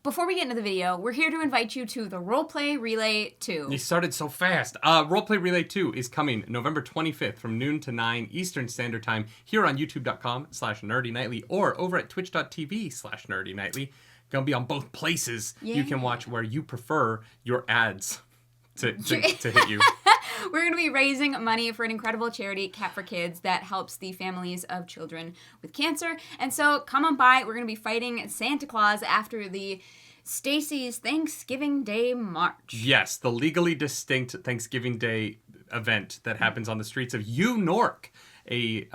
before we get into the video, we're here to invite you to the Roleplay Relay 2. You started so fast. Roleplay Relay 2 is coming November 25th from noon to 9 Eastern Standard Time here on youtube.com/nerdynightly or over at twitch.tv/nerdynightly. Gonna be on both places. Yeah. You can watch where you prefer your ads to hit you. We're going to be raising money for an incredible charity, Cat for Kids, that helps the families of children with cancer. And so come on by. We're going to be fighting Santa Claus after the Stacy's Thanksgiving Day March. Yes, the legally distinct Thanksgiving Day event that happens on the streets of Nork, a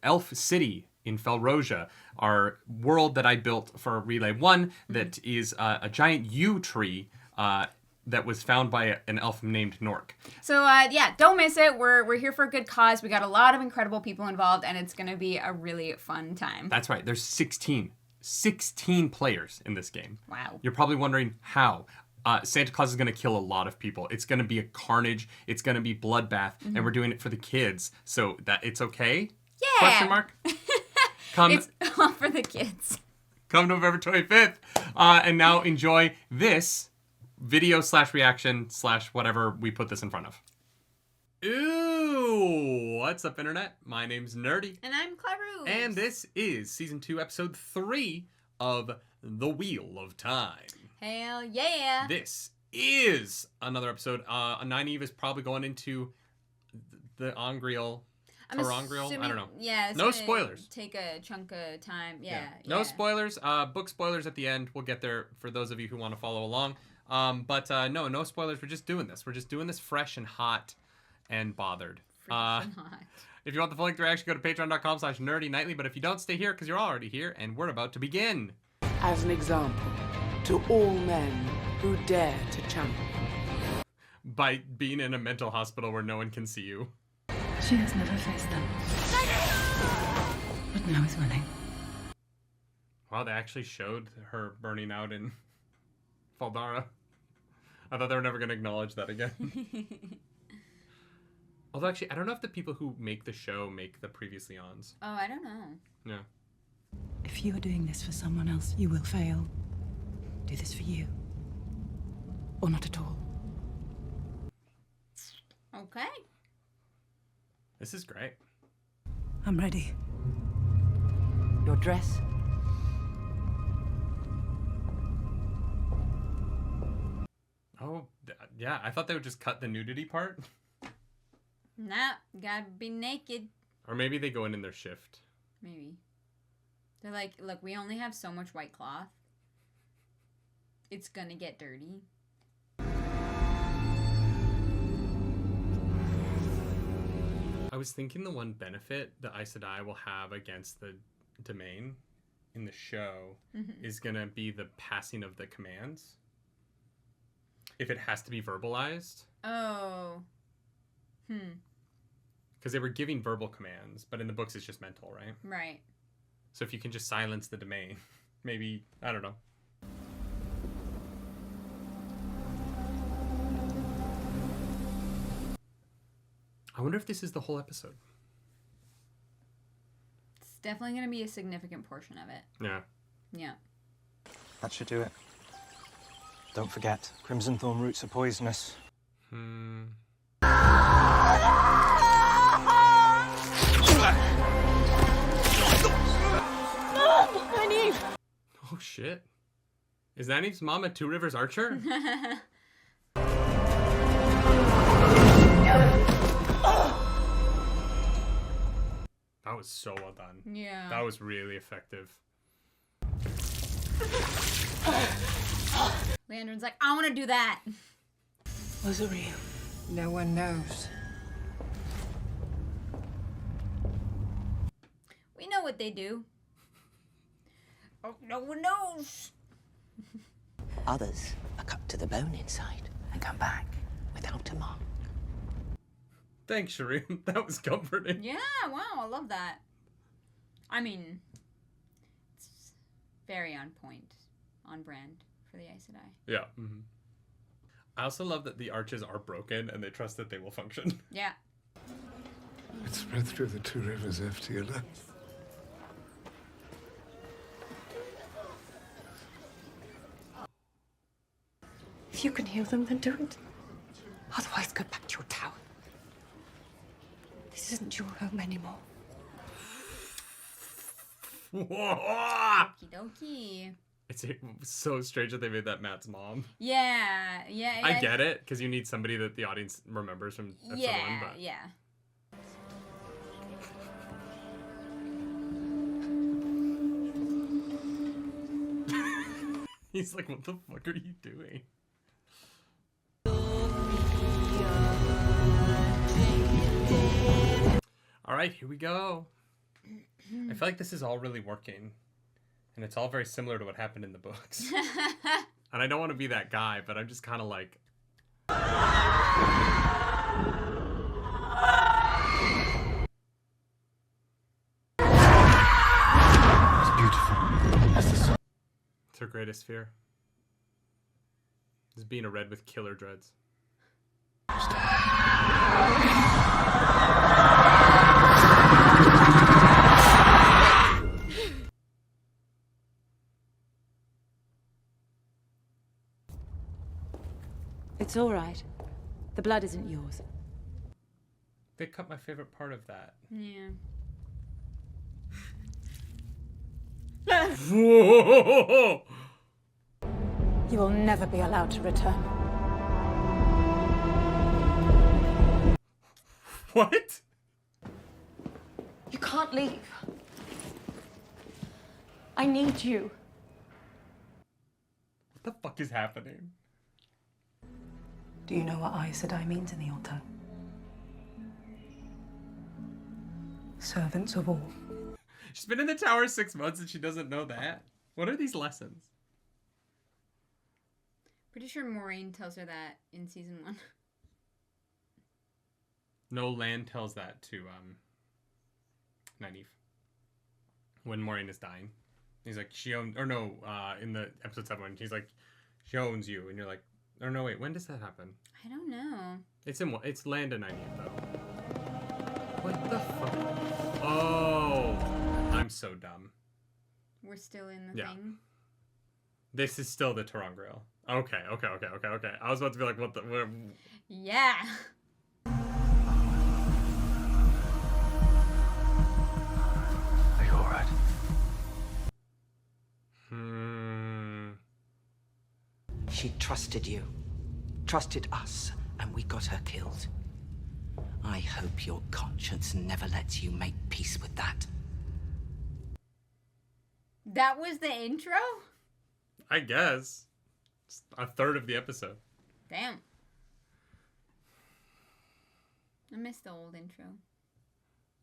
elf city in Felrosia, our world that I built for Relay 1 that is a giant yew tree that was found by an elf named Nork. So, yeah, don't miss it. We're here for a good cause. We got a lot of incredible people involved, and it's going to be a really fun time. That's right. There's 16 players in this game. Wow. You're probably wondering how. Santa Claus is going to kill a lot of people. It's going to be a carnage. It's going to be bloodbath, and we're doing it for the kids. So that it's okay? Yeah. Question mark? It's all for the kids. Come November 25th. And now enjoy this video/reaction/ whatever we put this in front of. Ooh, what's up, Internet? My name's Nerdy. And I'm Claroos. And this is Season 2, Episode 3 of The Wheel of Time. Hell yeah. This is another episode. Nynaeve is probably going into the Ongriel. Tarongriel? I don't know. Yeah. No spoilers. Take a chunk of time. Yeah. No spoilers. Book spoilers at the end. We'll get there for those of you who want to follow along. But no spoilers. We're just doing this. We're just doing this fresh and hot and bothered. Fresh and hot. If you want the full length reaction, go to patreon.com/nerdynightly. But if you don't, stay here because you're already here and we're about to begin. As an example to all men who dare to champion. By being in a mental hospital where no one can see you. She has never faced them. But now is willing. Wow, they actually showed her burning out in Faldara. I thought they were never going to acknowledge that again. Although, actually, I don't know if the people who make the show make the previously ons. Oh, I don't know. Yeah. If you are doing this for someone else, you will fail. Do this for you. Or not at all. Okay. This is great. I'm ready. Your dress? Oh, yeah. I thought they would just cut the nudity part. Nah, gotta be naked. Or maybe they go in their shift. Maybe. They're like, look, we only have so much white cloth. It's gonna get dirty. I was thinking the one benefit the Aes Sedai will have against the domain in the show is going to be the passing of the commands. If it has to be verbalized. Oh. Because they were giving verbal commands, but in the books it's just mental, right? Right. So if you can just silence the domain, maybe, I don't know. I wonder if this is the whole episode. It's definitely going to be a significant portion of it. Yeah. Yeah. That should do it. Don't forget, crimson thorn roots are poisonous. Nynaeve! Oh, shit. Is Nynaeve's mom a Two Rivers archer? That was so well done. Yeah. That was really effective. Landron's like, I want to do that. Was it real? No one knows. We know what they do. Oh, no one knows. Others are cut to the bone inside and come back without a mark. Thanks, Shireen. That was comforting. Yeah, wow, I love that. I mean, it's very on point, on brand for the Aes Sedai. Yeah. Mm-hmm. I also love that the arches are broken and they trust that they will function. Yeah. It spread through the Two Rivers F to your left. If you can heal them, then do it. Otherwise, go back to your tower. This isn't your home anymore. Okie dokie. It's so strange that they made that Matt's mom. Yeah. I get it, because you need somebody that the audience remembers from episode 1. But... Yeah. He's like, what the fuck are you doing? All right, here we go. I feel like this is all really working. And it's all very similar to what happened in the books. And I don't want to be that guy, but I'm just kind of like... It's beautiful. As the sun. It's her greatest fear. Is being a red with killer dreads. It's all right. The blood isn't yours. They cut my favorite part of that. Yeah. Whoa! You will never be allowed to return. What? You can't leave. I need you. What the fuck is happening? Do you know what Aes Sedai means in the old tongue? Servants of all. She's been in the tower 6 months and she doesn't know that. What are these lessons? Pretty sure Maureen tells her that in season 1. No, Lan tells that to Nynaeve. When Maureen is dying. He's like, she owns, or no, in the episode 7, he's like, she owns you. And you're like, or no, wait, when does that happen? I don't know. It's Land and Nynaeve, though. What the fuck? Oh, I'm so dumb. We're still in the Yeah. thing. This is still the Terangriel. Okay. I was about to be like, what the... Where... Yeah. Are you alright? She trusted you, trusted us, and we got her killed. I hope your conscience never lets you make peace with that. That was the intro? I guess. It's a third of the episode. Damn. I missed the old intro.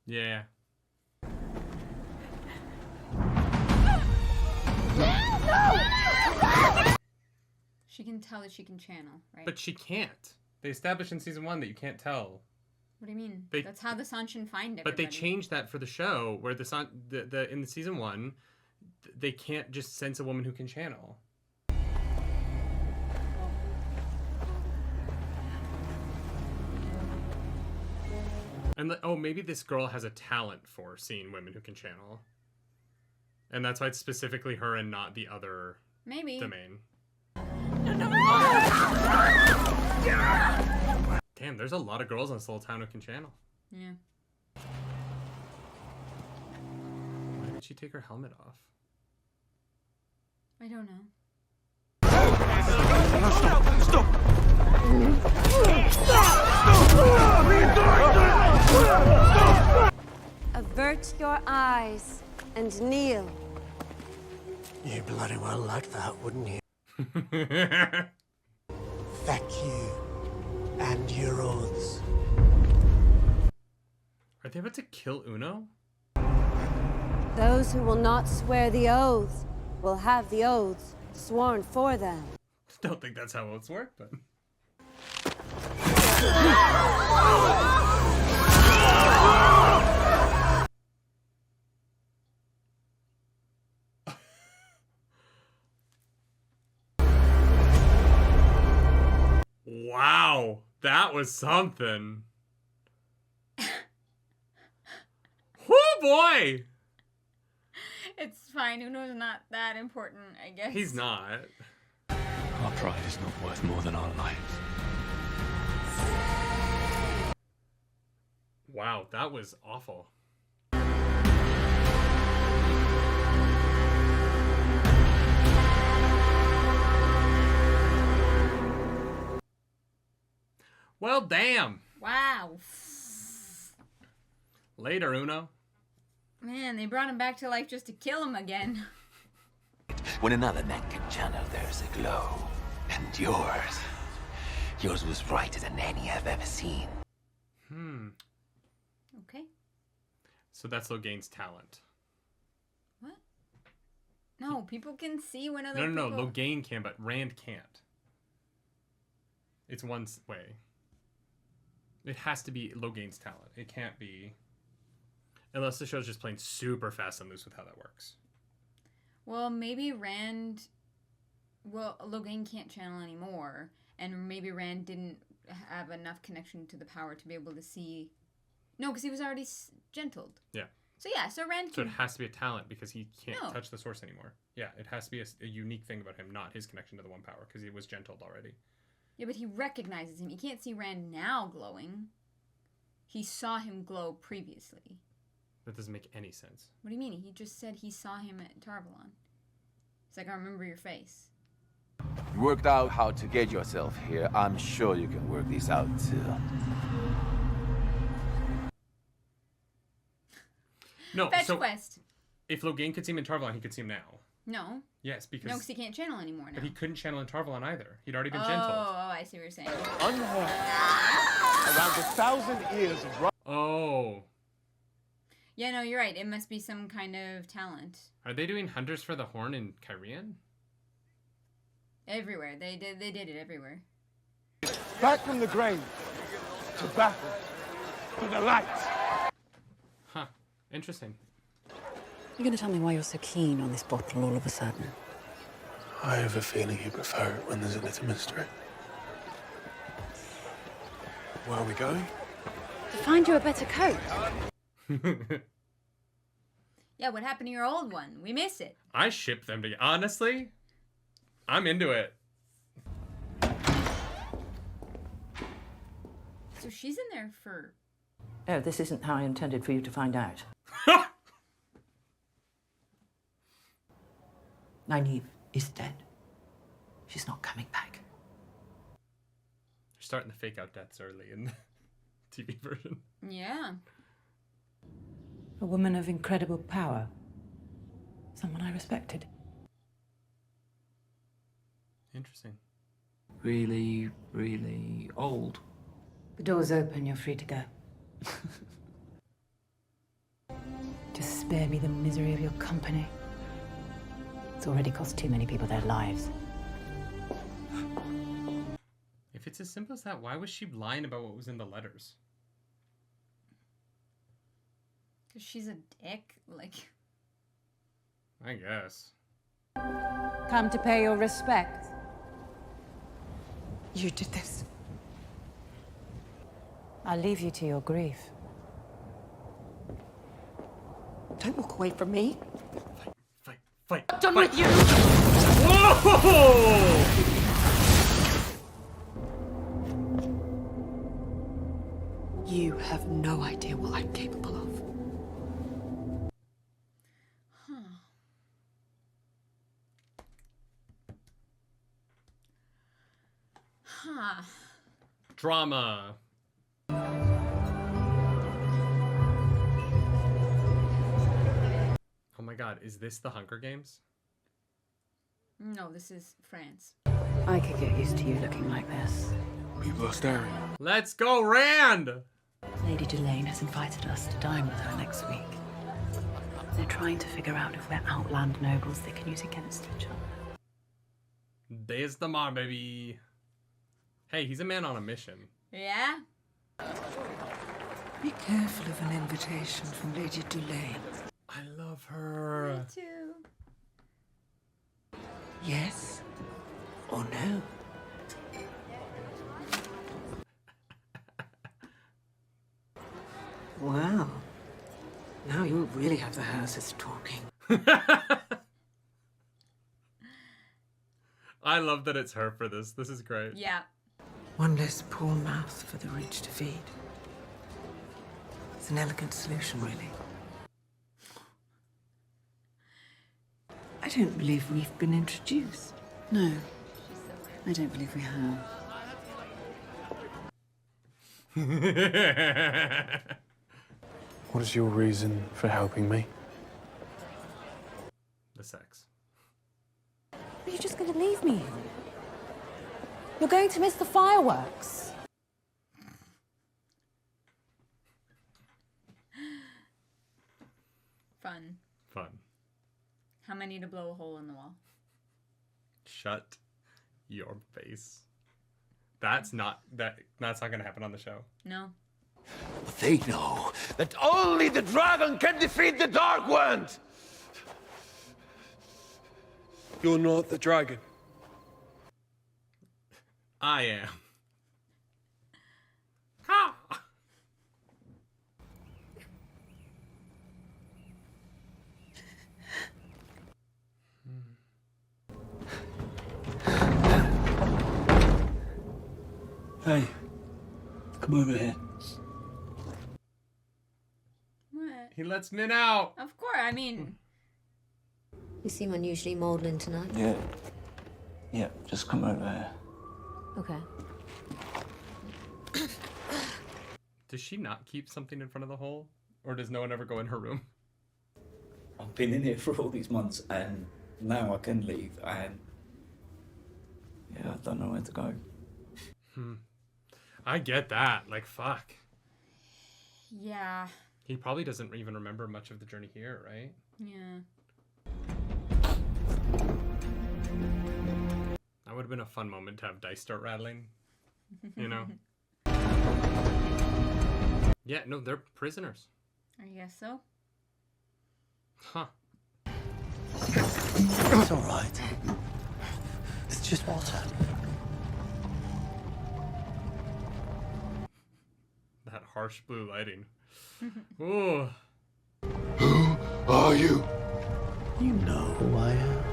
Yeah. She can tell that she can channel, right? But she can't. They established in season 1 that you can't tell. What do you mean? They- That's how the Sanshin find everybody. But they changed that for the show, where in the season 1, they can't just sense a woman who can channel. And maybe this girl has a talent for seeing women who can channel, and that's why it's specifically her and not the other Maybe. domain. Damn, there's a lot of girls in this little town who can channel. Yeah. Why did she take her helmet off? I don't know. Avert your eyes and kneel. You bloody well like that, wouldn't you? Feck you and your oaths. Are they about to kill Uno? Those who will not swear the oaths will have the oaths sworn for them. Don't think that's how oaths work, but... Wow, that was something. Oh boy! It's fine. Uno's not that important, I guess. He's not. Our pride is not worth more than our lives. Wow, that was awful. Well, damn. Wow. Later, Uno. Man, they brought him back to life just to kill him again. When another man can channel, there's a glow. And yours was brighter than any I've ever seen. Okay. So that's Loghain's talent. What? No, people can see when other No, people... Loghain can, but Rand can't. It's one way. It has to be Loghain's talent. It can't be... Unless the show's just playing super fast and loose with how that works. Well, maybe Rand... Well, Loghain can't channel anymore. And maybe Rand didn't have enough connection to the power to be able to see... No, because he was already gentled. Yeah. So yeah, so Rand So can... it has to be a talent because he can't No. touch the source anymore. Yeah, it has to be a unique thing about him, not his connection to the one power, because he was gentled already. Yeah, but he recognizes him. You can't see Rand now glowing. He saw him glow previously. That doesn't make any sense. What do you mean? He just said he saw him at Tarvalon. He's like, I remember your face. You worked out how to get yourself here. I'm sure you can work this out too. No, Fetch so quest. if Loghain could see him in Tarvalon, he could see him now. No. Yes, because... No, because he can't channel anymore now. But he couldn't channel in Tarvalon either. He'd already been Oh, gentled. I see what you're saying. Unheard. Around 1,000 years of... Oh. Yeah, no, you're right. It must be some kind of talent. Are they doing Hunters for the Horn in Kyrian? Everywhere. They did it everywhere. Back from the grave to battle for the light. Huh. Interesting. You're going to tell me why you're so keen on this bottle all of a sudden? I have a feeling you prefer it when there's a little mystery. Where are we going? To find you a better coat. Yeah, what happened to your old one? We miss it. I ship them together. Honestly, I'm into it. So she's in there for... Oh, this isn't how I intended for you to find out. Nynaeve is dead. She's not coming back. They're starting to fake out deaths early in the TV version. Yeah. A woman of incredible power. Someone I respected. Interesting. Really, really old. The door's open, you're free to go. Just spare me the misery of your company. It's already cost too many people their lives. If it's as simple as that, why was she lying about what was in the letters? Because she's a dick. Like... I guess. Come to pay your respects. You did this. I'll leave you to your grief. Don't walk away from me. Fight. Done with you! Whoa! You have no idea what I'm capable of. Huh. Drama. Oh my god, is this the Hunger Games? No, this is France. I could get used to you looking like this. We've lost Arya. Let's go, Rand! Lady Elayne has invited us to dine with her next week. They're trying to figure out if we're outland nobles they can use against each other. There's the mar, baby. Hey, he's a man on a mission. Yeah? Be careful of an invitation from Lady Elayne. I love her. Me too. Yes or no? Wow. Now you really have the houses talking. I love that it's her for this. This is great. Yeah. One less poor mouth for the rich to feed. It's an elegant solution, really. I don't believe we've been introduced. No, I don't believe we have. What is your reason for helping me? The sex. Are you just going to leave me? You're going to miss the fireworks. Fun. Fun. How many to blow a hole in the wall? Shut your face. That's not gonna happen on the show. No. But they know that only the dragon can defeat the Dark One! You're not the dragon. I am. Ha! Hey, come over here. What? He lets Min out. Of course, I mean... You seem unusually maudlin tonight. Yeah, just come over here. Okay. Does she not keep something in front of the hole? Or does no one ever go in her room? I've been in here for all these months, and now I can leave, and... yeah, I don't know where to go. I get that. Like, fuck. Yeah. He probably doesn't even remember much of the journey here, right? Yeah. That would have been a fun moment to have dice start rattling. You know? Yeah, no, they're prisoners. I guess so. Huh. It's all right. It's just water. That harsh blue lighting. Ooh. Who are you? You know who I am.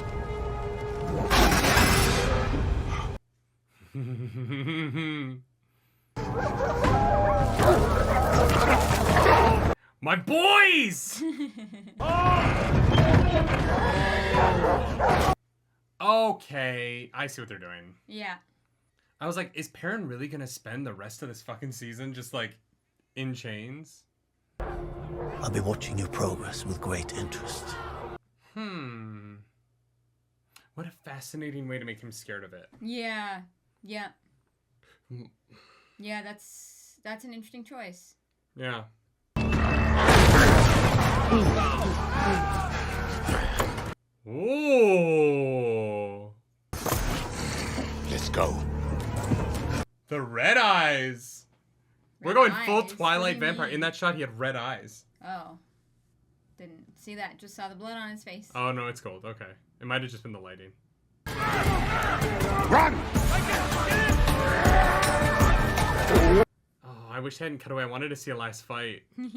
My boys! Okay, I see what they're doing. Yeah. I was like, is Perrin really gonna spend the rest of this fucking season just like in chains? I'll be watching your progress with great interest. What a fascinating way to make him scared of it. Yeah. Yeah. Yeah, that's an interesting choice. Yeah. Ooh. Let's go. The red eyes. We're Red going full eyes? Twilight What do you vampire. mean? In that shot, he had red eyes. Oh. Didn't see that. Just saw the blood on his face. Oh, no, it's gold. Okay. It might have just been the lighting. Run! Oh, I wish I hadn't cut away. I wanted to see a last fight. I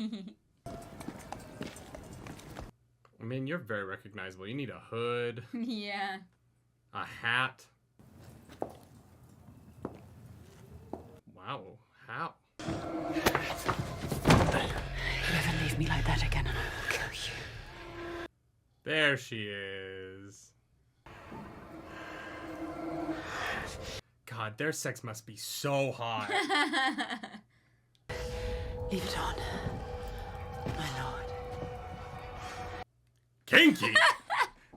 mean, you're very recognizable. You need a hood, Yeah. a hat. Wow. How? You ever leave me like that again and I will kill you. There she is. God, their sex must be so hot. Leave it on, my lord. Kinky!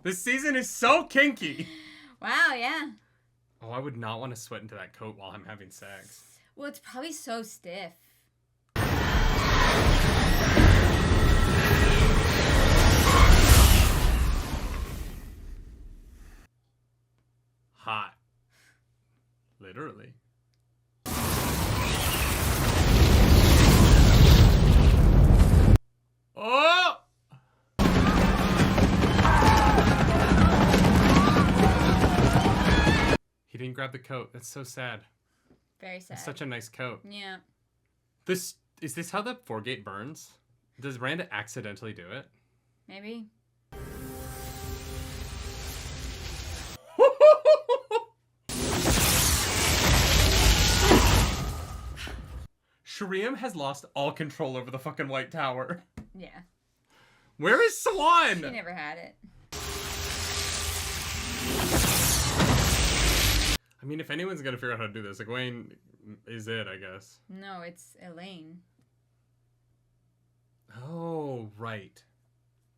This season is so kinky. Wow, yeah. Oh, I would not want to sweat into that coat while I'm having sex. Well, it's probably so stiff. Hot. Literally. Oh! He didn't grab the coat. That's so sad. Very sad. It's such a nice coat. Yeah. Is this how the foregate burns? Does Randa accidentally do it? Maybe. Shariam has lost all control over the fucking White Tower. Yeah. Where is Swan? She never had it. I mean, if anyone's gonna figure out how to do this, Egwene is it, I guess. No, it's Elayne. Oh, right.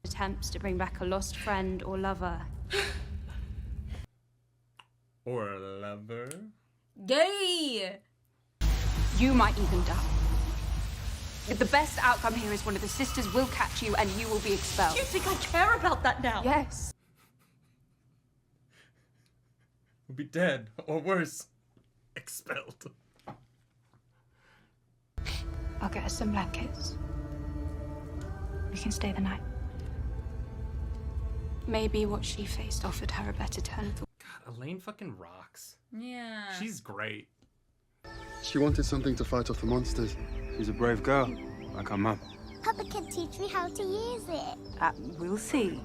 Attempts to bring back a lost friend or lover. Or a lover. Gay! You might even die. The best outcome here is one of the sisters will catch you and you will be expelled. You think I care about that now? Yes. We'll be dead, or worse, expelled. I'll get us some blankets. We can stay the night. Maybe what she faced offered her a better turn. God, Elayne fucking rocks. Yeah. She's great. She wanted something to fight off the monsters. She's a brave girl, like her mum. Papa can teach me how to use it. We'll see.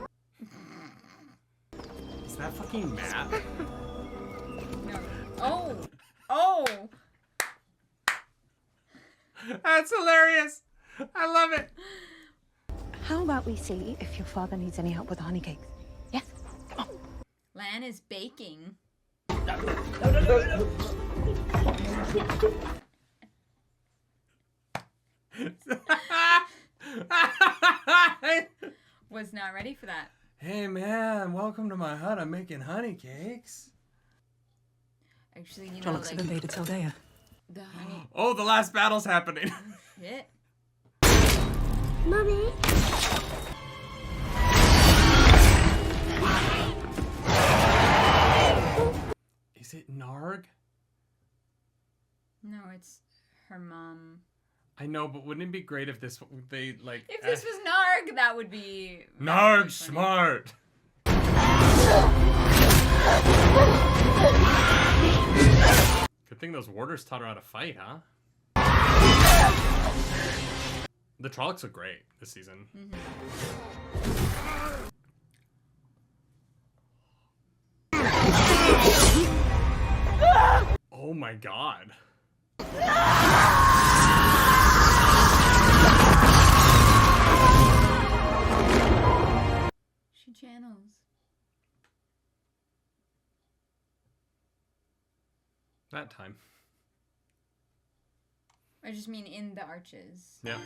Is that fucking Matt? No. Oh! That's hilarious! I love it! How about we see if your father needs any help with the honey cakes? Yeah? Come on. Lan is baking. Was not ready for that. Hey man, welcome to my hut. I'm making honey cakes. Actually, you know, Trolloc's like... invaded Taldea. The honey... Oh, the last battle's happening. Shit. Mummy? Is it Narg? No, it's her mom. I know, but wouldn't it be great if this, they, like... If this was Narg, that would be... Narg smart! Good thing those warders taught her how to fight, huh? The Trollocs look great this season. Oh my god. She channels. That time. I just mean in the arches. Yeah.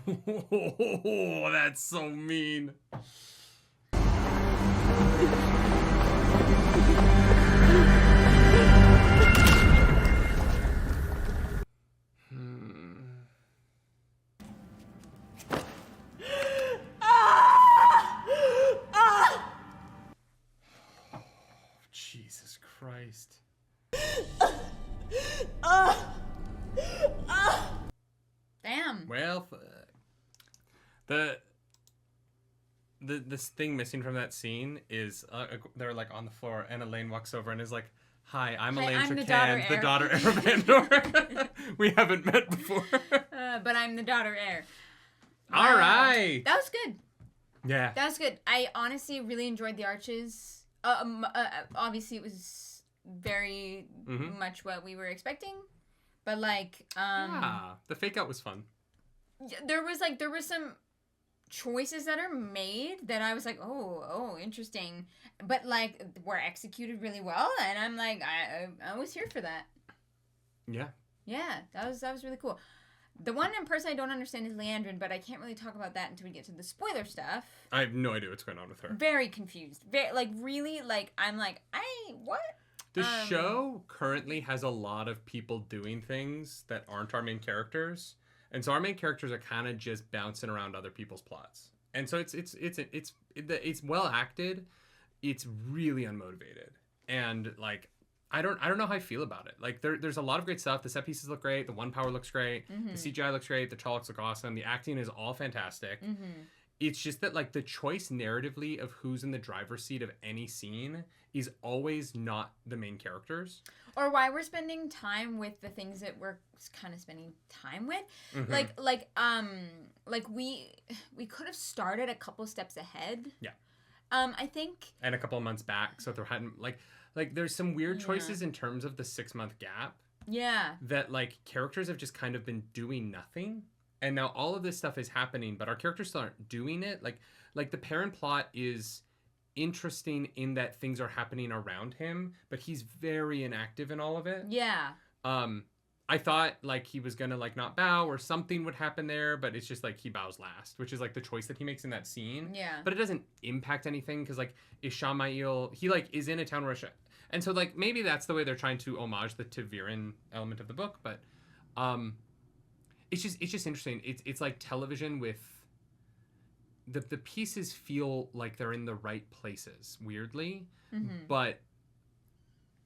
Oh, that's so mean. Jesus Christ. Damn. Well, this thing missing from that scene is they're like on the floor and Elayne walks over and is like, "Hi, I'm Elayne Trakand, the daughter heir of Andor. We haven't met before." But I'm the daughter heir. All right. That was good. Yeah. That was good. I honestly really enjoyed the arches. Obviously, it was very much what we were expecting, but like, the fake out was fun. There was some choices that are made that I was like, oh, interesting, but like were executed really well, and I'm like, I was here for that. Yeah. Yeah, that was really cool. The one in person I don't understand is Leandrin, but I can't really talk about that until we get to the spoiler stuff. I have no idea what's going on with her. Very confused. I'm like, what? The show currently has a lot of people doing things that aren't our main characters. And so our main characters are kind of just bouncing around other people's plots. And so it's well acted. It's really unmotivated. And like, I don't know how I feel about it. Like there's a lot of great stuff. The set pieces look great. The one power looks great. The CGI looks great. The Trollocs look awesome. The acting is all fantastic. It's just that like the choice narratively of who's in the driver's seat of any scene is always not the main characters. Or why we're spending time with the things that we're kind of spending time with. Like we could have started a couple steps ahead. Yeah. I think. And a couple of months back. So there hadn't like there's some weird choices in terms of the 6-month gap Yeah. That, like, characters have just kind of been doing nothing. And now all of this stuff is happening, but our characters still aren't doing it. Like the Perrin plot is interesting in that things are happening around him, but he's very inactive in all of it. Yeah. I thought, like, he was gonna, like, not bow or something would happen there, but it's just, like, he bows last, which is, like, the choice that he makes in that scene. Yeah. But it doesn't impact anything, because, like, Ishamael, he, like, is in a town where... And so, like, maybe that's the way they're trying to homage the Ta'Viren element of the book, but it's just interesting. It's like television with... The pieces feel like they're in the right places, weirdly, but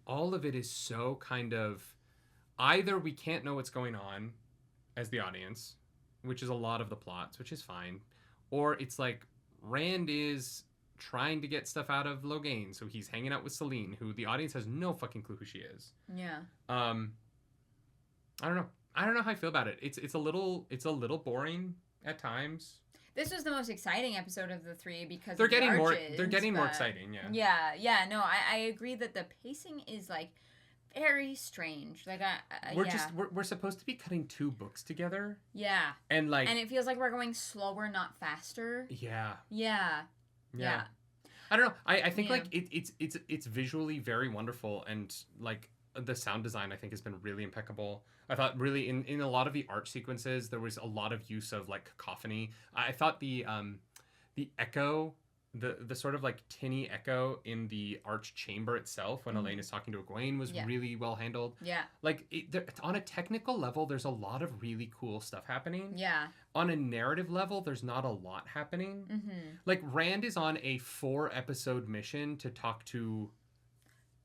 all of it is so kind of... Either we can't know what's going on as the audience, which is a lot of the plots, which is fine, or it's like Rand is trying to get stuff out of Logain, so he's hanging out with Selene, who the audience has no fucking clue who she is. Yeah. I don't know. I don't know how I feel about it. It's a little boring at times. This was the most exciting episode of the 3 because they're of the getting arches, more. They're getting more exciting. Yeah. Yeah. No, I agree that the pacing is like very strange. Like we're supposed to be cutting 2 books together. Yeah. And it feels like we're going slower, not faster. Yeah. Yeah. I don't know. I think like it's visually very wonderful, and like the sound design I think has been really impeccable. I thought really in a lot of the art sequences there was a lot of use of like cacophony. I thought the echo, the sort of like tinny echo in the arch chamber itself when Elayne is talking to Egwene was really well handled. Yeah. Like on a technical level, there's a lot of really cool stuff happening. Yeah. On a narrative level, there's not a lot happening. Like Rand is on a 4-episode mission to talk to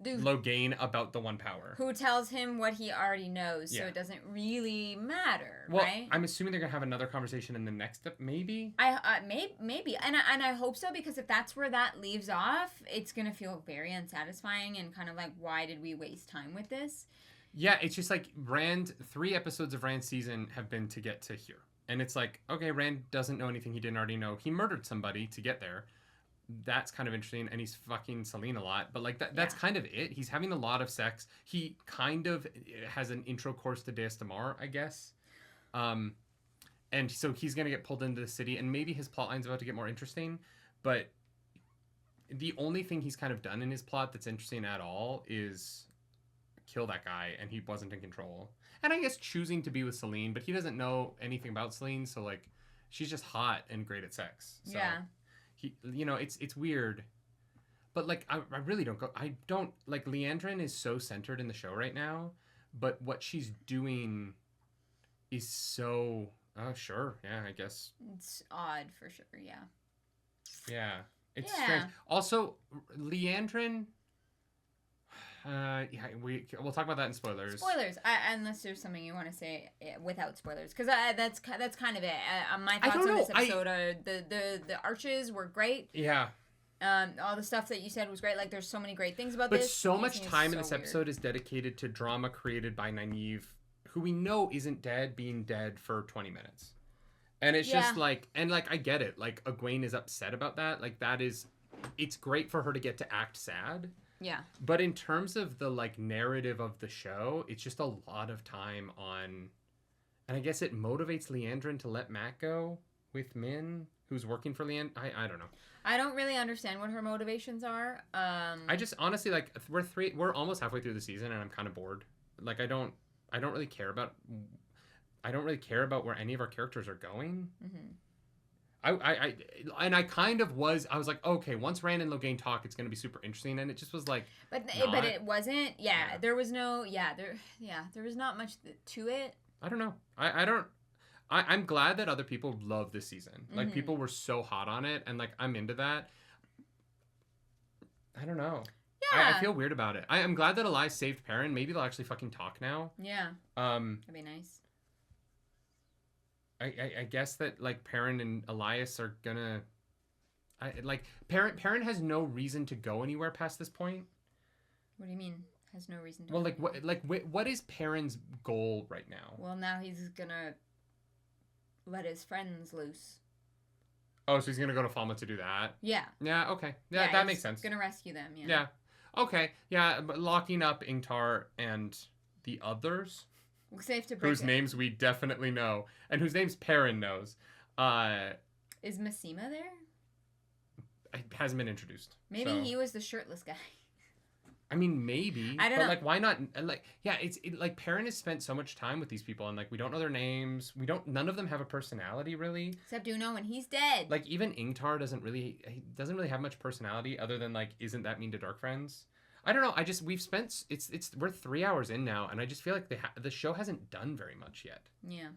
Logain about the One Power. Who tells him what he already knows, so it doesn't really matter, well, right? I'm assuming they're gonna have another conversation in the next maybe. Maybe, and I hope so, because if that's where that leaves off, it's gonna feel very unsatisfying and kind of like, why did we waste time with this? Yeah, it's just like 3 episodes of Rand's season have been to get to here, and it's like, okay, Rand doesn't know anything he didn't already know. He murdered somebody to get there. That's kind of interesting, and he's fucking Selene a lot, but like that's kind of it. He's having a lot of sex. He kind of has an intro course to Deus Damar, I guess, and so he's gonna get pulled into the city, and maybe his plotline's about to get more interesting, but the only thing he's kind of done in his plot that's interesting at all is kill that guy, and he wasn't in control, and I guess choosing to be with Selene, but he doesn't know anything about Selene, so like she's just hot and great at sex. So. Yeah. It's weird, but like I really don't like Liandrin is so centered in the show right now, but what she's doing is so sure, yeah, I guess it's odd for sure, yeah. It's strange. Also, Liandrin. We'll talk about that in spoilers. Spoilers, unless there's something you want to say without spoilers, because that's kind of it. My thoughts on this episode are the arches were great. Yeah. All the stuff that you said was great. Like, there's so many great things about this. But so much time in this episode is dedicated to drama created by Nynaeve, who we know isn't dead, being dead for 20 minutes, and it's just like, I get it. Like, Egwene is upset about that. Like, it's great for her to get to act sad. Yeah. But in terms of the like narrative of the show, it's just a lot of time on, and I guess it motivates Liandrin to let Matt go with Min, who's working for Liandrin. I don't know. I don't really understand what her motivations are. I just honestly, like, we're almost halfway through the season, and I'm kind of bored. Like, I don't really care about where any of our characters are going. Mm-hmm. I kind of was. I was like, okay, once Rand and Logain talk, it's going to be super interesting, and it just was like. But it wasn't. Yeah, there was no. Yeah, there was not much to it. I don't know. I'm glad that other people love this season. Like, people were so hot on it, and like I'm into that. I don't know. Yeah. I feel weird about it. I'm glad that Elias saved Perrin. Maybe they'll actually fucking talk now. Yeah. That'd be nice. I guess that like Perrin and Elias are gonna, Perrin has no reason to go anywhere past this point. What do you mean? Has no reason to? Well, what is Perrin's goal right now? Well, now he's gonna let his friends loose. Oh, so he's gonna go to Falmouth to do that? Yeah. Yeah. Okay. Yeah, that makes sense. Gonna rescue them. Yeah. Yeah. Okay. Yeah, but locking up Ingtar and the others, Safe to break whose it. names we definitely know, and whose names Perrin knows. Is Massima there? It hasn't been introduced. Maybe he was the shirtless guy. I mean, maybe. I don't know. Like, why not? Like, yeah, like Perrin has spent so much time with these people, and like we don't know their names. None of them have a personality really. Except Uno, and he's dead. Like even Ingtar doesn't really have much personality other than like isn't that mean to dark friends. I don't know. We've spent we're 3 hours in now, and I just feel like the show hasn't done very much yet. Yeah.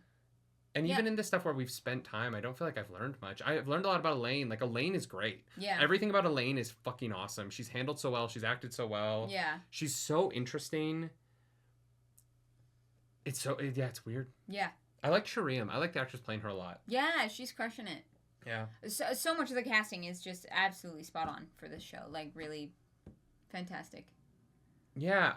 And even in the stuff where we've spent time, I don't feel like I've learned much. I've learned a lot about Elayne. Like, Elayne is great. Yeah. Everything about Elayne is fucking awesome. She's handled so well. She's acted so well. Yeah. She's so interesting. It's weird. Yeah. I like Shariam. I like the actress playing her a lot. Yeah, she's crushing it. Yeah. So much of the casting is just absolutely spot on for this show. Like, really fantastic. Yeah,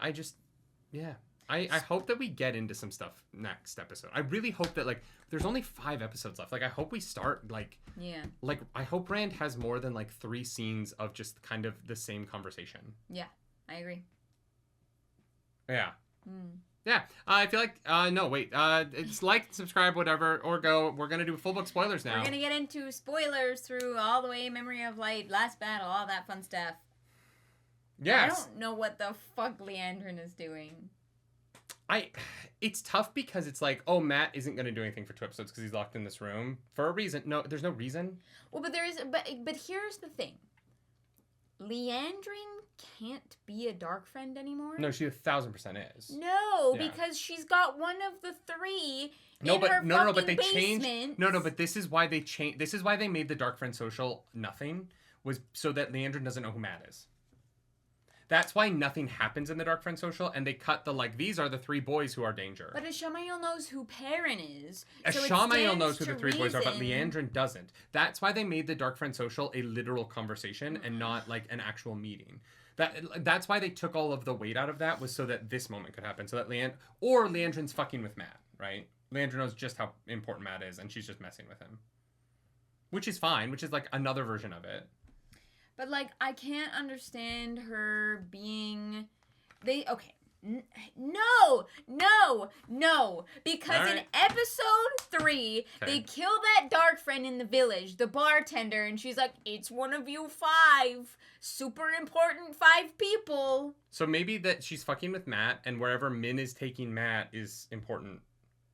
I hope that we get into some stuff next episode. I really hope that, like, there's only 5 episodes left. Like, I hope we start, like... Yeah. Like, I hope Rand has more than, like, 3 scenes of just kind of the same conversation. Yeah, I agree. Yeah. Mm. Yeah. I feel like... no, wait. It's like, subscribe, whatever, or go. We're going to do full book spoilers now. We're going to get into spoilers through all the way Memory of Light, Last Battle, all that fun stuff. Yes. I don't know what the fuck Leandrin is doing. It's tough because it's like, oh, Matt isn't going to do anything for 2 episodes because he's locked in this room for a reason. No, there's no reason. Well, but but here's the thing. Leandrin can't be a dark friend anymore. No, she 1,000% is. No, Yeah. because she's got one of the 3 No, in but her no, but they basement. changed. No, but this is why they changed. This is why they made the dark friend social nothing, was so that Leandrin doesn't know who Matt is. That's why nothing happens in the Dark Friend Social, and they cut the, like, these are the 3 boys who are danger. But Ishamael knows who Perrin is. Ishamael knows who the 3 boys are, but Leandrin doesn't. That's why they made the Dark Friend Social a literal conversation and not, like, an actual meeting. That's why they took all of the weight out of that, was so that this moment could happen. So that Leandrin's fucking with Matt, right? Leandrin knows just how important Matt is, and she's just messing with him. Which is fine, which is, like, another version of it. But, like, I can't understand her being... Okay. No! Because in episode 3, they kill that dark friend in the village, the bartender, and she's like, it's one of you 5. Super important 5 people. So maybe that she's fucking with Matt, and wherever Min is taking Matt is important.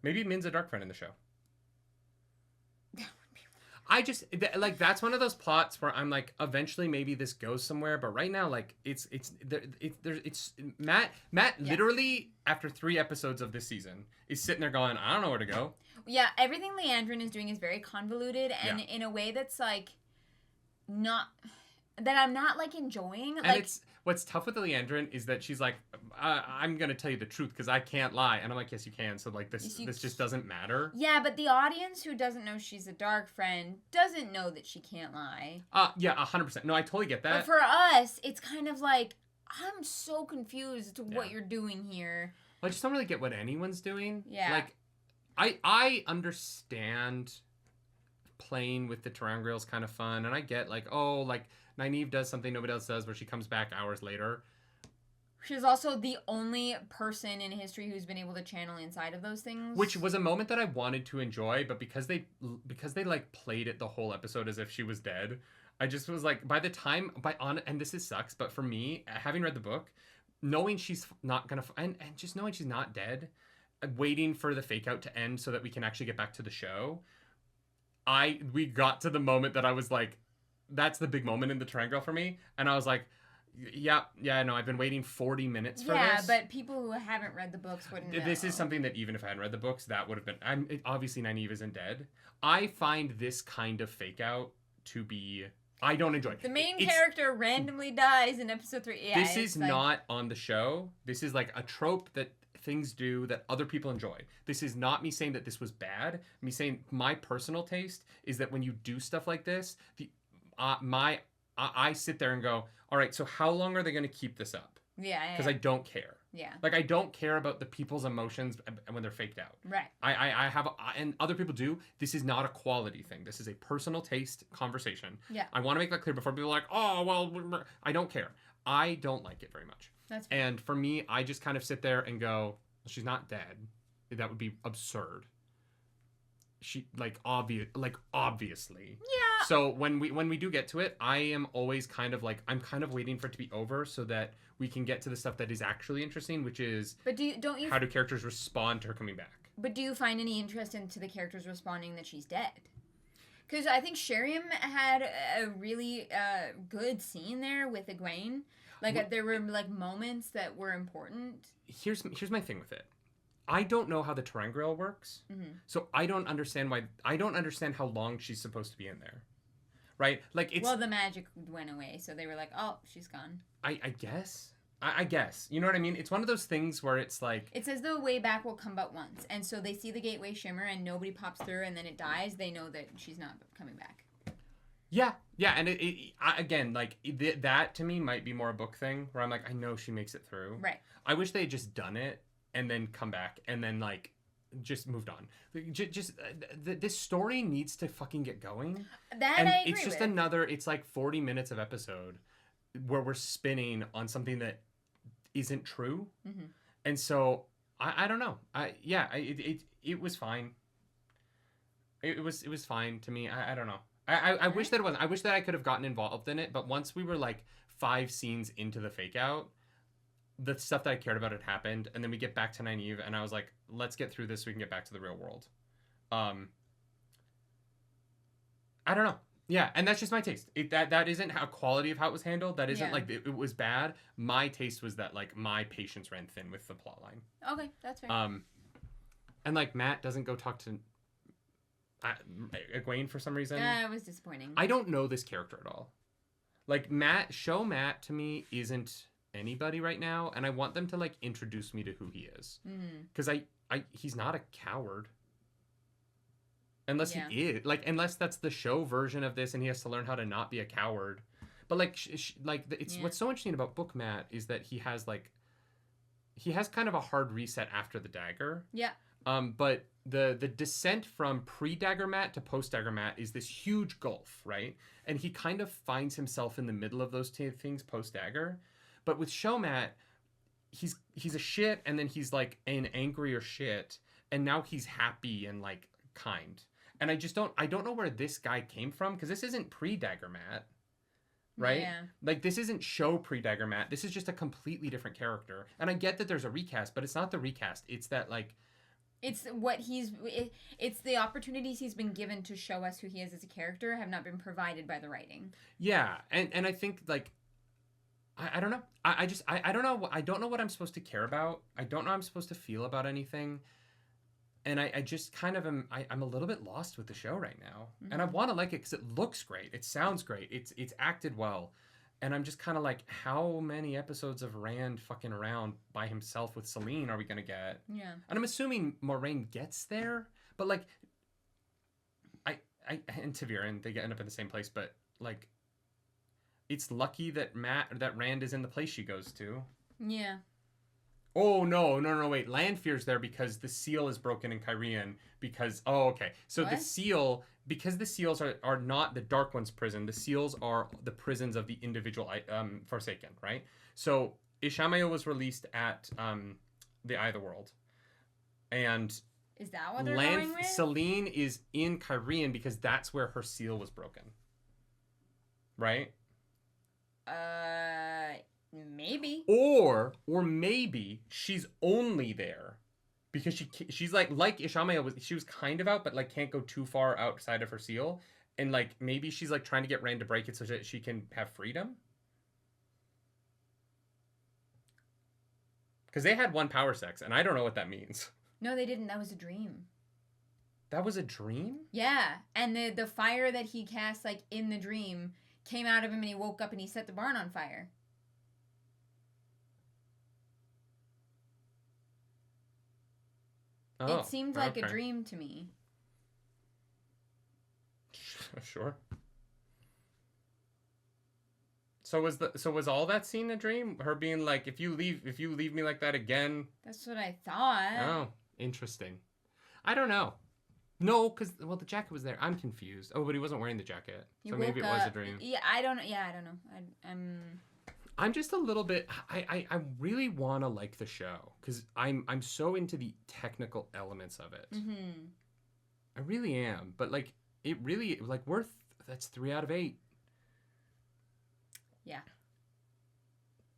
Maybe Min's a dark friend in the show. I just like that's one of those plots where I'm like, eventually maybe this goes somewhere, but right now, like it's Matt literally after 3 episodes of this season is sitting there going, I don't know where to go. Yeah, everything Leandrin is doing is very convoluted and in a way that's like that I'm not like enjoying. And it's what's tough with Leandrin is that she's like, I'm gonna tell you the truth because I can't lie, and I'm like, yes, you can. So like this just doesn't matter. Yeah, but the audience who doesn't know she's a dark friend doesn't know that she can't lie. Yeah, 100%. No, I totally get that. But for us, it's kind of like I'm so confused as to what you're doing here. I just don't really get what anyone's doing. Yeah. Like, I understand playing with the ter'angreal is kind of fun, and I get like, oh, like Nynaeve does something nobody else does where she comes back hours later. She's also the only person in history who's been able to channel inside of those things. Which was a moment that I wanted to enjoy, but because they like played it the whole episode as if she was dead, I just was like, and this sucks, but for me, having read the book, knowing she's not gonna, and just knowing she's not dead, waiting for the fake out to end so that we can actually get back to the show, we got to the moment that I was like, that's the big moment in the ter'angreal for me, and I was like, yeah, no, I've been waiting 40 minutes for this. Yeah, but people who haven't read the books wouldn't know. This is something that even if I hadn't read the books, that would have been... obviously, Nynaeve isn't dead. I find this kind of fake out to be... I don't enjoy it. The main character randomly dies in episode 3. Yeah, this is not on the show. This is like a trope that things do that other people enjoy. This is not me saying that this was bad. Me saying my personal taste is that when you do stuff like this, I sit there and go, all right, so how long are they going to keep this up? Yeah. Because I don't care. Yeah. Like, I don't care about the people's emotions when they're faked out. Right. And other people do. This is not a quality thing. This is a personal taste conversation. Yeah. I want to make that clear before people are like, oh, well, I don't care. I don't like it very much. That's fair. And for me, I just kind of sit there and go, She's not dead. That would be absurd. She obviously. Yeah. So when we do get to it, I am always kind of like, I'm kind of waiting for it to be over so that we can get to the stuff that is actually interesting, which is But don't you how do characters respond to her coming back? But do you find any interest into the characters responding that she's dead? Because I think Sheriam had a really good scene there with Egwene. Like there were like moments that were important. Here's my thing with it. I don't know how the Terangrial works, so I don't understand how long she's supposed to be in there, right? Like it's. Well, the magic went away, so they were like, "Oh, she's gone." I guess. I guess. You know what I mean? It's one of those things where it's like. It says the way back will come but once, and so they see the gateway shimmer, and nobody pops through, and then it dies. They know that she's not coming back. Yeah, and again, like that to me might be more a book thing where I'm like, I know she makes it through. Right. I wish they had just done it. And then come back, and then like, just moved on. This story needs to fucking get going. That and I agree it's just with. it's like 40 minutes of episode where we're spinning on something that isn't true. Mm-hmm. And so I don't know. It was fine. It was fine to me. I don't know. I wish that it wasn't. I wish that I could have gotten involved in it. But once we were like 5 scenes into the fake out, the stuff that I cared about had happened, and then we get back to Nynaeve, and I was like, let's get through this so we can get back to the real world. I don't know. Yeah, and that's just my taste. That isn't how quality of how it was handled. That isn't like it was bad. My taste was that like my patience ran thin with the plotline. Okay, that's fair. And like Matt doesn't go talk to Egwene for some reason. It was disappointing. I don't know this character at all. Like show Matt to me isn't anybody right now, and I want them to like introduce me to who he is, because he's not a coward unless he is, like, unless that's the show version of this and he has to learn how to not be a coward. But like what's so interesting about Book Matt is that he has kind of a hard reset after the dagger. But the descent from pre-dagger Matt to post-dagger Matt is this huge gulf, right? And he kind of finds himself in the middle of those two things post-dagger. But with Showmat, he's a shit, and then he's like an angrier shit, and now he's happy and like kind. And I don't know where this guy came from, because this isn't pre-dagger Matt, right? Yeah. Like this isn't show pre-dagger Matt. This is just a completely different character. And I get that there's a recast, but it's not the recast. It's that like. It's the opportunities he's been given to show us who he is as a character have not been provided by the writing. Yeah, and I think like. I don't know. I don't know. I don't know what I'm supposed to care about. I don't know how I'm supposed to feel about anything. And I just kind of am. I'm a little bit lost with the show right now. And I want to like it because it looks great. It sounds great. It's acted well. And I'm just kind of like, how many episodes of Rand fucking around by himself with Selene are we going to get? Yeah. And I'm assuming Moraine gets there. But like, and Ta'Veren, they end up in the same place. But like, it's lucky that Rand is in the place she goes to. Yeah. Oh, no, wait. Lanfear's there because the seal is broken in Kyrian because... Oh, okay. So the seal... Because the seals are not the Dark One's prison, the seals are the prisons of the individual Forsaken, right? So Ishamael was released at the Eye of the World. And... Is that what they're going with? Selene is in Kyrian because that's where her seal was broken. Right? Maybe. Or maybe she's only there because she's like Ishamael she was kind of out, but like can't go too far outside of her seal, and like maybe she's like trying to get Rand to break it so that she can have freedom. Because they had one power sex, and I don't know what that means. No, they didn't. That was a dream. That was a dream? Yeah, and the fire that he cast like in the dream came out of him, and he woke up and he set the barn on fire. Oh, it seemed like a dream to me. Sure. So was all that scene a dream? Her being like, if you leave me like that again. That's what I thought. Oh, interesting. I don't know. No, because the jacket was there. I'm confused. Oh, but he wasn't wearing the jacket, so maybe it was a dream. Yeah, I don't know. I'm just a little bit. I really want to like the show because I'm so into the technical elements of it. Mm-hmm. I really am, but like it really like that's 3 out of 8. Yeah.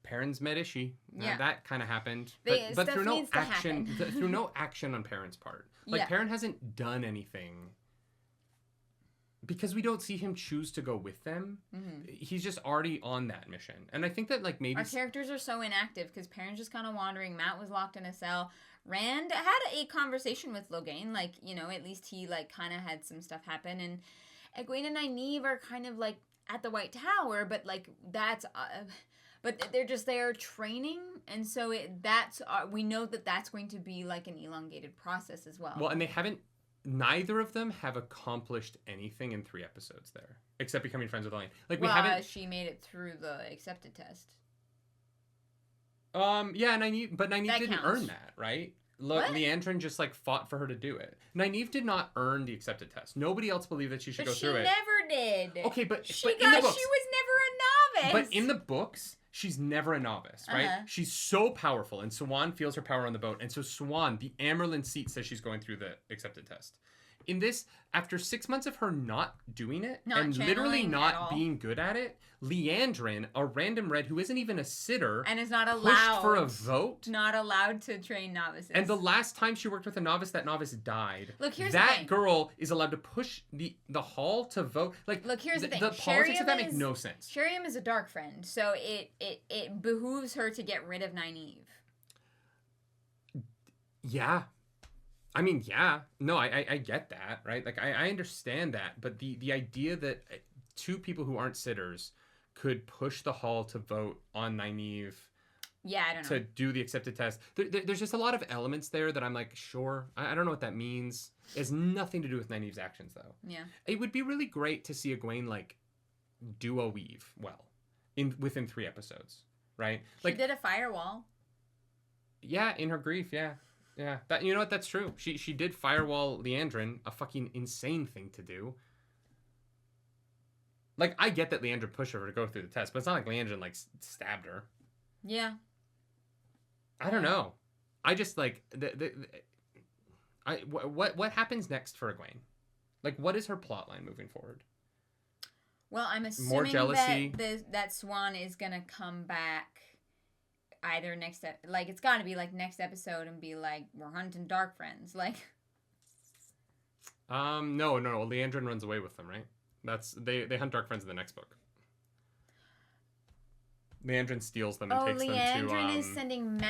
Perrin's met Ishi. Yeah. That kind of happened. But through no action through no action on Perrin's part. Like Yeah. Perrin hasn't done anything. Because we don't see him choose to go with them. Mm-hmm. He's just already on that mission. And I think that like maybe our characters are so inactive because Perrin's just kind of wandering. Matt was locked in a cell. Rand had a conversation with Logain. Like, you know, at least he like kind of had some stuff happen. And Egwene and Nynaeve are kind of like at the White Tower, but like that's... but they're just there training, and so we know that that's going to be like an elongated process as well. Well, and they haven't... Neither of them have accomplished anything in 3 episodes there, except becoming friends with Elayne. Like we haven't. She made it through the accepted test. Yeah, Nynaeve didn't counts. earn that, right? Look, What? Leandrin just like fought for her to do it. Nynaeve did not earn the accepted test. Nobody else believed that she should go through it. She never did. Okay, but she in the books, was never a novice. But in the books, she's never a novice, right? Uh-huh. She's so powerful, and Swan feels her power on the boat, and so Swan, the Amerlin seat, says she's going through the accepted test. In this, after 6 months of her not doing it, and literally channeling at not all. being good at it, Leandrin, a random red who isn't even a sitter, and is not pushed allowed for a vote. Not allowed to train novices. And the last time she worked with a novice, that novice died. Look, here's the that thing. girl is allowed to push the hall to vote. Like, look, here's the thing. The politics of that make no sense. Sheriam is a dark friend, so it behooves her to get rid of Nynaeve. Yeah. I mean, yeah. No, I get that, right? Like, I understand that. But the idea that 2 people who aren't sitters could push the hall to vote on Nynaeve... Yeah, I don't know. To do the accepted test. There's just a lot of elements there that I'm like, sure. I don't know what that means. It has nothing to do with Nynaeve's actions, though. Yeah. It would be really great to see Egwene, like, do a weave well within 3 episodes, right? Like, she did a firewall. Yeah, in her grief, yeah. Yeah, that, you know what? That's true. She did firewall Leandrin, a fucking insane thing to do. Like, I get that Leandrin pushed her to go through the test, but it's not like Leandrin, like, stabbed her. Yeah. I don't know. I just, like, what happens next for Egwene? Like, what is her plotline moving forward? Well, I'm assuming More jealousy. that Swan is going to come back either it's got to be like next episode and be like, we're hunting dark friends, like. No, Leandrin runs away with them, right? They hunt dark friends in the next book. Leandrin steals them and takes them to Leandrin is sending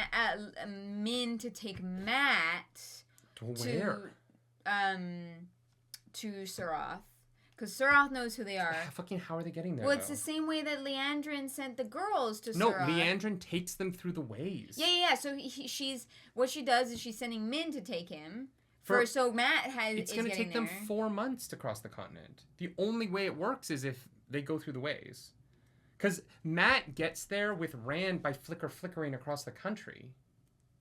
Min to take Matt to where? To Surath. Because Surath knows who they are. Fucking how are they getting there, Well, it's the same way that Leandrin sent the girls to Surath. No, Leandrin takes them through the ways. Yeah. So what she does is she's sending Min to take him. So Matt It's going to take them 4 months to cross the continent. The only way it works is if they go through the ways. Because Matt gets there with Rand by flickering across the country.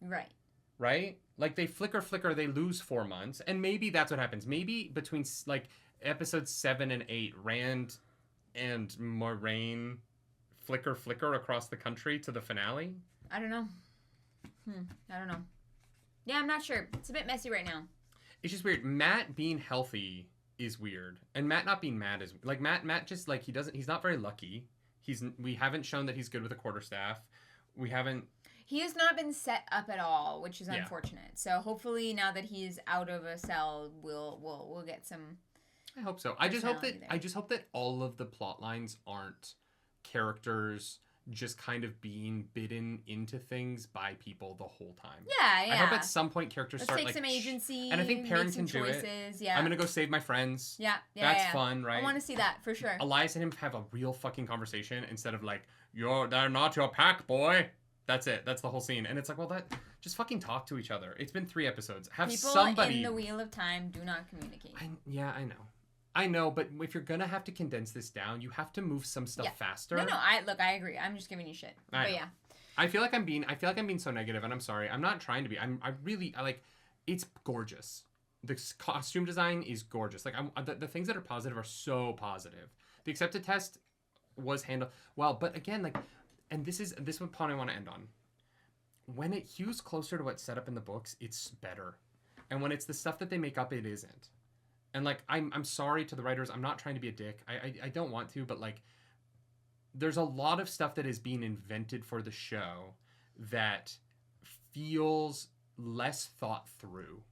Right. Right? Like, they flicker, they lose 4 months. And maybe that's what happens. Maybe between, like, episodes 7 and 8, Rand and Moraine flicker across the country to the finale. I don't know. I don't know. Yeah, I'm not sure. It's a bit messy right now. It's just weird. Matt being healthy is weird. And Matt not being mad is... Like, Matt just, like, he's not very lucky. We haven't shown that he's good with a quarterstaff. We haven't... He has not been set up at all, which is unfortunate. So hopefully now that he's out of a cell, we'll get some... I hope so. I just hope that all of the plot lines aren't characters just kind of being bidden into things by people the whole time. Yeah. I hope at some point characters Let's start take like some agency, and I think Perrin make some can choices, do it. Yeah. I'm gonna go save my friends. Yeah. That's fun, right? I want to see that for sure. Elias and him have a real fucking conversation instead of like, they're not your pack, boy. That's it. That's the whole scene. And it's like, well, just fucking talk to each other. It's been 3 episodes. Have people somebody... in the Wheel of Time do not communicate. I know, but if you're gonna have to condense this down, you have to move some stuff faster. No, I agree. I'm just giving you shit. But yeah. I feel like I'm being so negative, and I'm sorry. I'm not trying to be. I like, it's gorgeous. The costume design is gorgeous. Like, the things that are positive are so positive. The accepted test was handled well, but again, like, and this is one point I want to end on. When it hews closer to what's set up in the books, it's better. And when it's the stuff that they make up, it isn't. And, like, I'm sorry to the writers. I'm not trying to be a dick. I don't want to, but, like, there's a lot of stuff that is being invented for the show that feels less thought through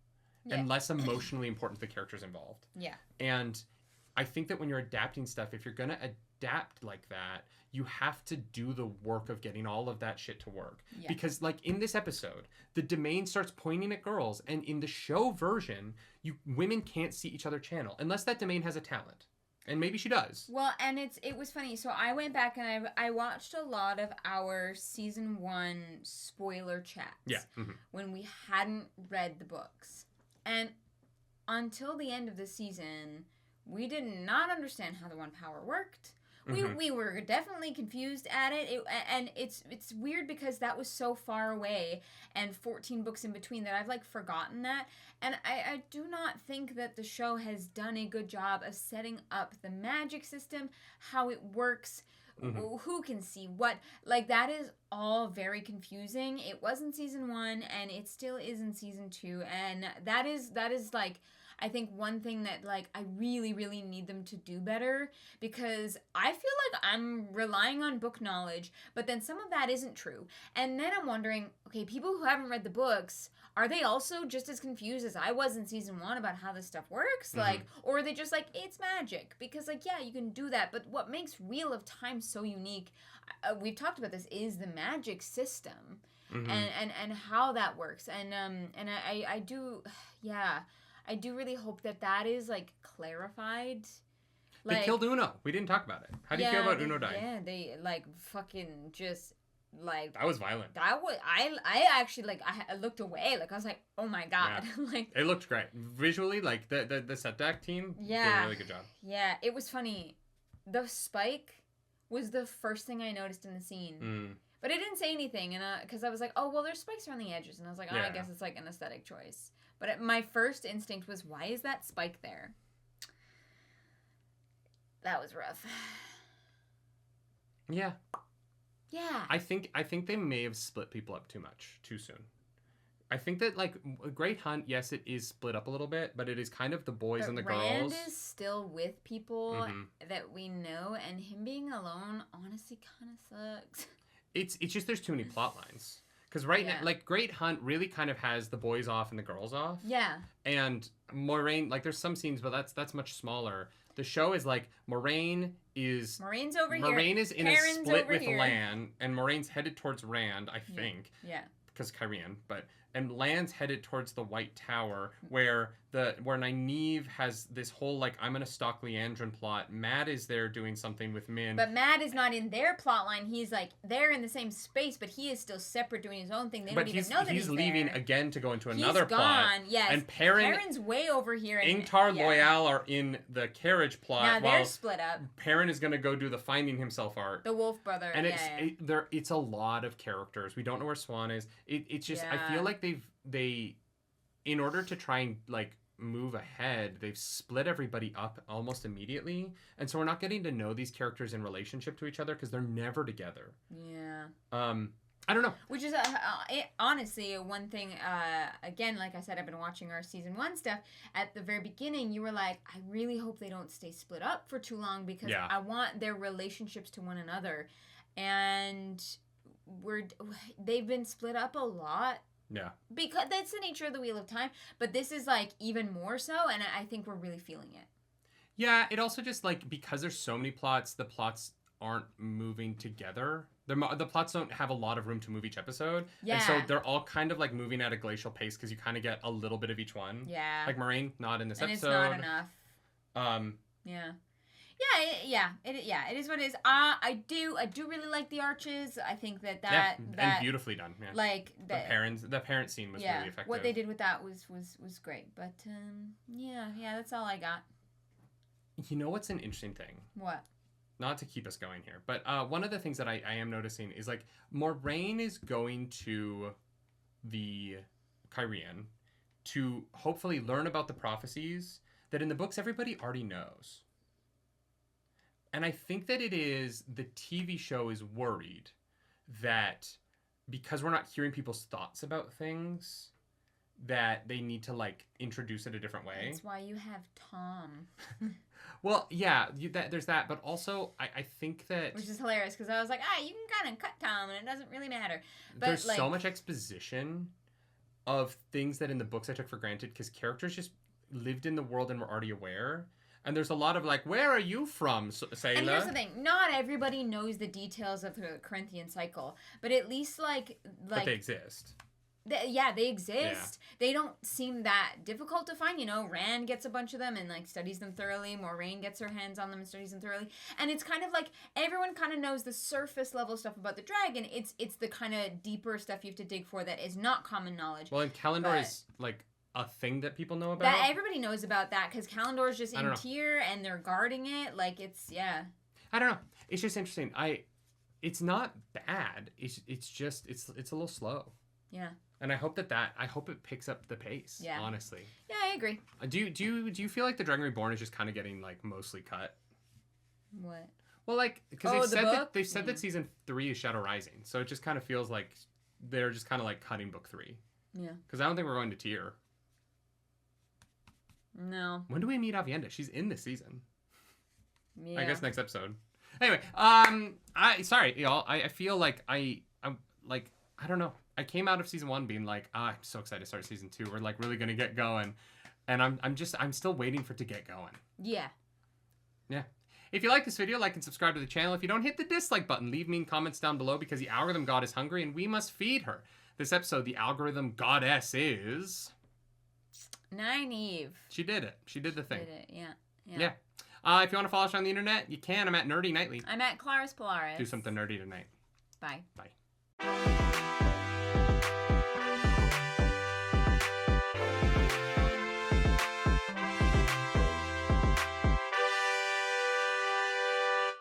and less emotionally important to the characters involved. Yeah. And I think that when you're adapting stuff, if you're going to adapt like that, you have to do the work of getting all of that shit to work. Yeah. Because, like, in this episode, the domain starts pointing at girls, and in the show version, women can't see each other channel unless that domain has a talent. And maybe she does. Well, and it was funny. So I went back and I watched a lot of our season 1 spoiler chats. Yeah. When we hadn't read the books. And until the end of the season, we did not understand how the One Power worked. We were definitely confused at it. And it's weird because that was so far away and 14 books in between that I've, like, forgotten that. And I do not think that the show has done a good job of setting up the magic system, how it works, who can see what. Like, that is all very confusing. It was in season 1 and it still is in season 2. And that is like, I think one thing that, like, I really, really need them to do better, because I feel like I'm relying on book knowledge, but then some of that isn't true. And then I'm wondering, okay, people who haven't read the books, are they also just as confused as I was in season 1 about how this stuff works? Like, or are they just like, it's magic? Because, like, yeah, you can do that, but what makes Wheel of Time so unique, we've talked about this, is the magic system and how that works. And I do, yeah, I do really hope that is, like, clarified. Like, they killed Uno. We didn't talk about it. How do you feel about Uno dying? Yeah, they, like, fucking just, like... That was violent. I actually, like, I looked away. Like, I was like, oh my God. Yeah. Like, it looked great. Visually, like, the set deck team did a really good job. Yeah, it was funny. The spike was the first thing I noticed in the scene. But I didn't say anything, and because I was like, oh, well, there's spikes around the edges. And I was like, oh, I guess it's, like, an aesthetic choice. But my first instinct was, why is that spike there? That was rough. Yeah. Yeah. I think they may have split people up too much, too soon. I think that, like, Great Hunt, yes, it is split up a little bit, but it is kind of the boys and the girls. Rand is still with people that we know, and him being alone honestly kind of sucks. It's just there's too many plot lines. Because now, like, Great Hunt really kind of has the boys off and the girls off. Yeah. And Moraine, like, there's some scenes, but that's much smaller. The show is, like, Moraine's over here. Moraine is in Karen's a split with Lan, and Moraine's headed towards Rand, I think. Yeah. Because Kyrian, and Lan's headed towards the White Tower, where Nynaeve has this whole, like, I'm gonna stalk Leandrin plot. Matt is there doing something with Min. But Matt is not in their plot line. He's, like, they're in the same space, but he is still separate doing his own thing. They don't even know that he's leaving there. Again to go into another plot. He's gone, yes. And Perrin's way over here. And Ingtar Loyal are in the carriage plot. Now they're split up. Perrin is gonna go do the Finding Himself arc. The Wolf Brother. And it's a lot of characters. We don't know where Swan is. It's just, I feel like they in order to try and, like, move ahead, they've split everybody up almost immediately, and so we're not getting to know these characters in relationship to each other because they're never together. Yeah. I don't know. Which is honestly one thing. Again, like I said, I've been watching our season 1 stuff. At the very beginning, you were like, I really hope they don't stay split up for too long because I want their relationships to one another, and they've been split up a lot. Yeah. Because that's the nature of the Wheel of Time. But this is, like, even more so, and I think we're really feeling it. Yeah, it also just, like, because there's so many plots, the plots aren't moving together. The plots don't have a lot of room to move each episode. Yeah. And so they're all kind of, like, moving at a glacial pace because you kind of get a little bit of each one. Yeah. Like Moraine, not in this episode. And it's not enough. Yeah. It is what it is. I do really like the arches. I think that and beautifully done. Yeah. Like the parent scene was really effective. What they did with that was great. But that's all I got. You know what's an interesting thing? What? Not to keep us going here, but one of the things that I am noticing is, like, Moraine is going to the Kyrian to hopefully learn about the prophecies that in the books everybody already knows. And I think that it is the TV show is worried that because we're not hearing people's thoughts about things, that they need to like introduce it a different way. That's why you have Tom. Well, yeah, there's that, but also I think that... Which is hilarious, because I was like, you can kind of cut Tom, and it doesn't really matter. But there's like, so much exposition of things that in the books I took for granted, because characters just lived in the world and were already aware. And there's a lot of like, where are you from, Sailor? And here's the thing, not everybody knows the details of the Corinthian cycle, but at least like but they exist. They exist. Yeah. They don't seem that difficult to find. You know, Rand gets a bunch of them and like studies them thoroughly. Moiraine gets her hands on them and studies them thoroughly. And it's kind of like everyone kind of knows the surface level stuff about the dragon. It's the kind of deeper stuff you have to dig for that is not common knowledge. Well, and Kalendor is like a thing that people know about. That everybody knows about that because Kalendor is just in tier and they're guarding it. Like it's I don't know. It's just interesting. It's not bad. It's just it's a little slow. Yeah. And I hope I hope it picks up the pace. Yeah. Honestly. Yeah, I agree. Do you feel like the Dragon Reborn is just kind of getting like mostly cut? What? Well, like because they've said that season 3 is Shadow Rising, so it just kind of feels like they're just kind of like cutting book 3. Yeah. Because I don't think we're going to tier. No. When do we meet Avienda? She's in this season. Yeah. I guess next episode. Anyway, sorry, y'all. I feel like I'm like I don't know. I came out of season 1 being like, I'm so excited to start season 2. We're like really gonna get going, and I'm still waiting for it to get going. Yeah. Yeah. If you like this video, like and subscribe to the channel. If you don't, hit the dislike button. Leave mean comments down below because the algorithm god is hungry and we must feed her. This episode, the algorithm goddess is Nynaeve. She did it. She did the thing. Did it. Yeah. Yeah. If you want to follow us on the internet, you can. I'm at Nerdy Nightly. I'm at Claris Polaris. Do something nerdy tonight. Bye. Bye.